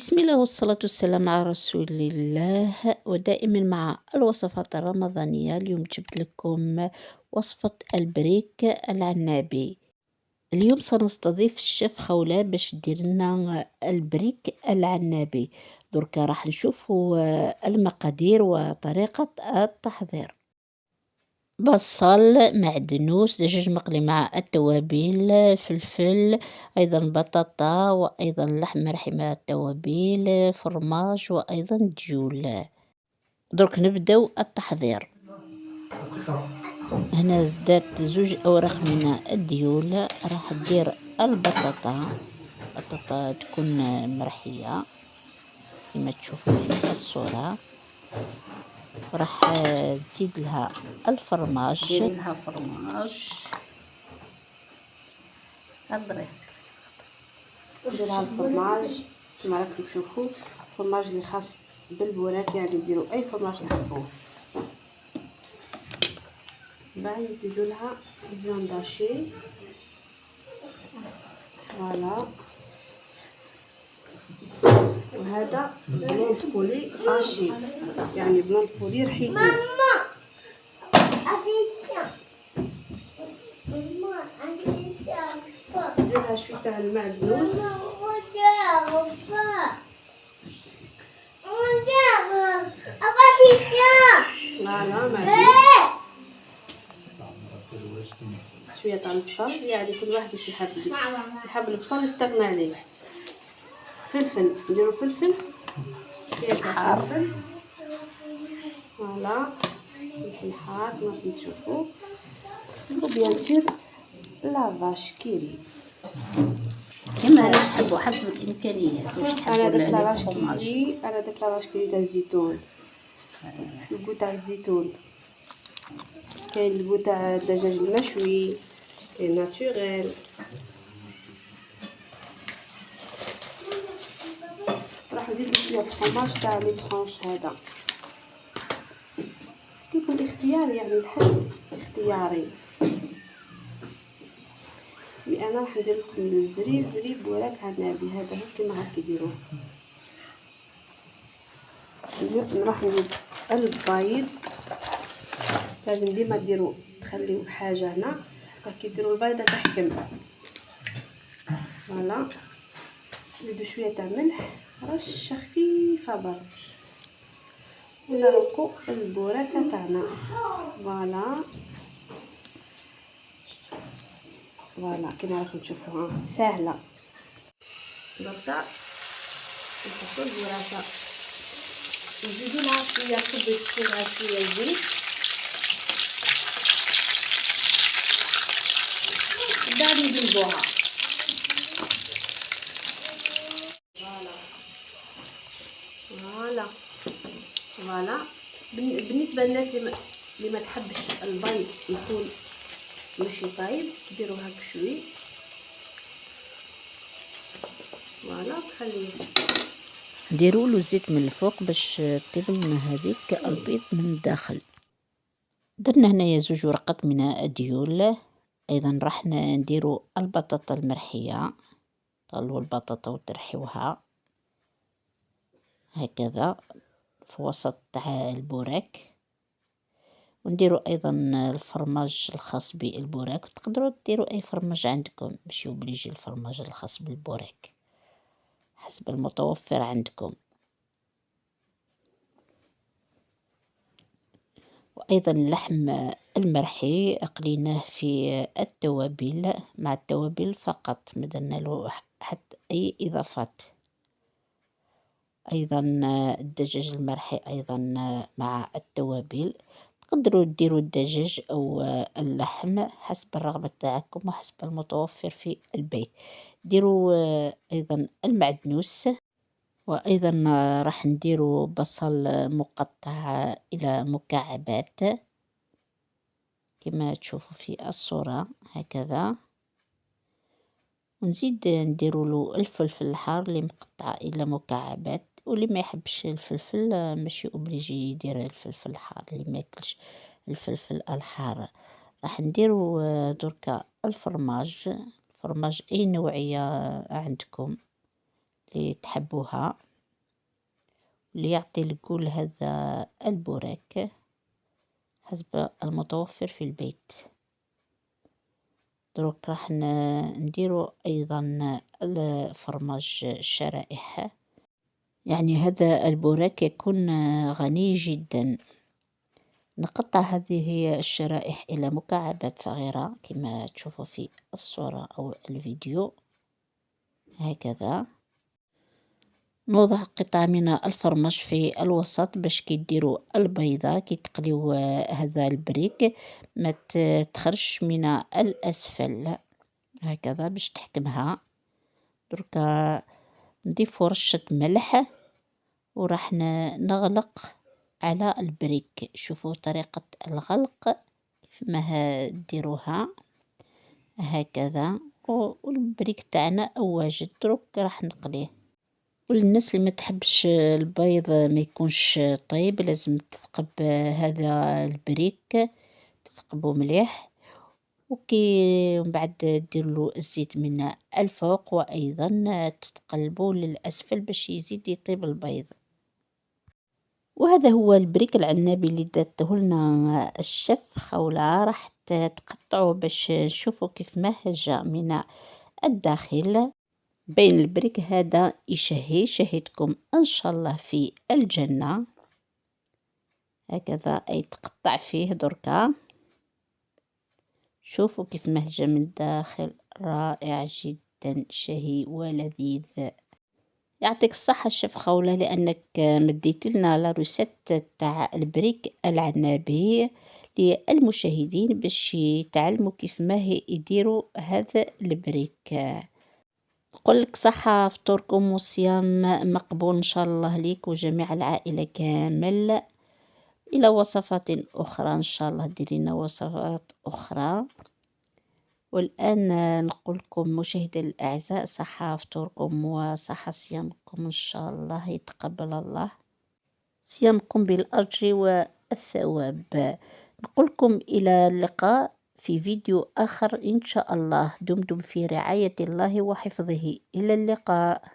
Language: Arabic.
بسم الله والصلاة والسلام على رسول الله، ودائما مع الوصفات الرمضانية. اليوم جبت لكم وصفة البريك العنابي. اليوم سنستضيف الشيف خولة باش دير لنا البريك العنابي. دركا راح نشوفوا المقادير وطريقة التحضير. بصل، معدنوس، دجاج مقلي مع التوابل، فلفل، أيضا بطاطا، وأيضا لحم مرحي مع التوابل، فرماج، وأيضا دجول. درك نبداو التحضير. هنا درت 2 أوراق من الديول. راح ندير البطاطا تكون مرحية كما تشوفوا في الصورة. راح تزيد لها الفرماج، ديري لها فرماج، هضري ندير لها الفرماج كما راكم تشوفوا. الفرماج اللي خاص بالبوراك، يعني ديروا اي فرماج تحبوه. بعد نزيدوا لها الفيون داشي، فوالا. وهذا بلونط بولي اشي، يعني بلونط بولي رحيتو. نديرها شويه تاع المعدنوس، فوالا. شويه تاع البصل، يعني كل واحد واش يحب. يحب البصل يستغنى عليه. فلفل، نديرو فلفل، شويه تاع فلفل، فوالا. فلفل حار كما تشوفوا. وبيان سور لا فاش كيري كما تحبوا حسب الامكانيات. واش تحبوا؟ انا درت لا فاش كيري تاع الزيتون، البو تاع الزيتون. كاين البو تاع الدجاج المشوي، كاين ناتوريل. راح نزيد شويه الفرماج تاع لي طرونش. هذا كيكون اختياري، يعني الحجم اختياري. مي انا راح ندير لكم الفري بوراك عنابي. هذا هو كيما هاكا ديروه. راح نزيد البيض. لازم ديما ديروا تخليو حاجه هنا باش كي ديروا البيضه تحكم، فوالا. نزيدوا شويه تاع ملح، رشه خفيفه برك، ونرقوا البوراكه تاعنا، فوالا. كما راكم تشوفوها سهله. دركا نحطوا البوراكه، نزيدوا لها شويه كبه صغيره، شويه زيت. بعد نقلبوها، فوالا. بالنسبه للناس اللي ما تحبش البيض يكون ماشي طايب، ديروا هاك شوي، فوالا. تخليه ديروا له زيت من الفوق باش طيب لنا هذيك البيض من الداخل. درنا هنايا 2 ورقات من الديول. ايضا راح نديروا البطاطا المرحيه. طلوا البطاطا وترحيوها هكذا في وسط تاع البوراك. ونديروا ايضا الفرماج الخاص بالبوراك. تقدروا ديروا اي فرماج عندكم، ماشي اوبليجي الفرماج الخاص بالبوراك، حسب المتوفر عندكم. وأيضا اللحم المرحي أقليناه في التوابل، مع التوابل فقط، مدرنا له حتى أي إضافات. أيضا الدجاج المرحي أيضا مع التوابل. تقدروا ديروا الدجاج أو اللحم حسب الرغبة تاعكم وحسب المتوفر في البيت. ديروا أيضا المعدنوس. وأيضا راح نديروا بصل مقطع إلى مكعبات كما تشوفوا في الصورة هكذا. ونزيد نديروا له الفلفل الحار اللي مقطع إلى مكعبات. واللي ما يحبش الفلفل ماشي اوبليجي يدير الفلفل الحار، اللي ما ياكلش الفلفل الحار. راح نديروا دركا الفرماج اي نوعية عندكم اللي تحبوها. ليعطي القول هذا البوراك حسب المتوفر في البيت. دروك راح نديرو أيضا الفرماج الشرائح، يعني هذا البوراك يكون غني جدا. نقطع هذه الشرائح إلى مكعبات صغيرة كما تشوفوا في الصورة أو الفيديو هكذا. نوضع قطعة من الفرماج في الوسط باش كي ديروا البيضة كي تقليو هذا البريك ما تخرجش من الأسفل هكذا باش تحكمها. دركا نضيف رشة ملح وراح نغلق على البريك. شوفوا طريقة الغلق كيف ما ديروها هكذا، والبريك تاعنا واجد. دروك راح نقليه. وللناس اللي ما تحبش البيض ما يكونش طيب لازم تثقب هذا البريك، تثقبه مليح وكي ومن بعد ديرلو الزيت من الفوق وايضا تتقلبوا للاسفل باش يزيد يطيب البيض. وهذا هو البريك العنابي اللي داته لنا الشيف خولة. راح تقطعوا باش نشوفوا كيف ما هجا من الداخل. بين البريك هذا يشهي شهيتكم ان شاء الله في الجنة هكذا. اي تقطع فيه دركا شوفوا كيف ما هجا من الداخل، رائع جدا شهي ولذيذ. يعطيك الصحة الشيف خولة لأنك مديت لنا لا روسيت تاع البريك العنابي للمشاهدين باش يتعلموا كيف ما يديروا هذا البريك. نقول لك صحة فطوركم وصيام مقبول إن شاء الله ليك وجميع العائلة كامل. إلى وصفات أخرى إن شاء الله ديرينا وصفات أخرى. والآن نقول لكم مشاهدي الأعزاء صحة فطوركم وصحة صيامكم إن شاء الله يتقبل الله صيامكم بالأجر والثواب. نقول لكم إلى اللقاء في فيديو آخر إن شاء الله. دمتم في رعاية الله وحفظه. إلى اللقاء.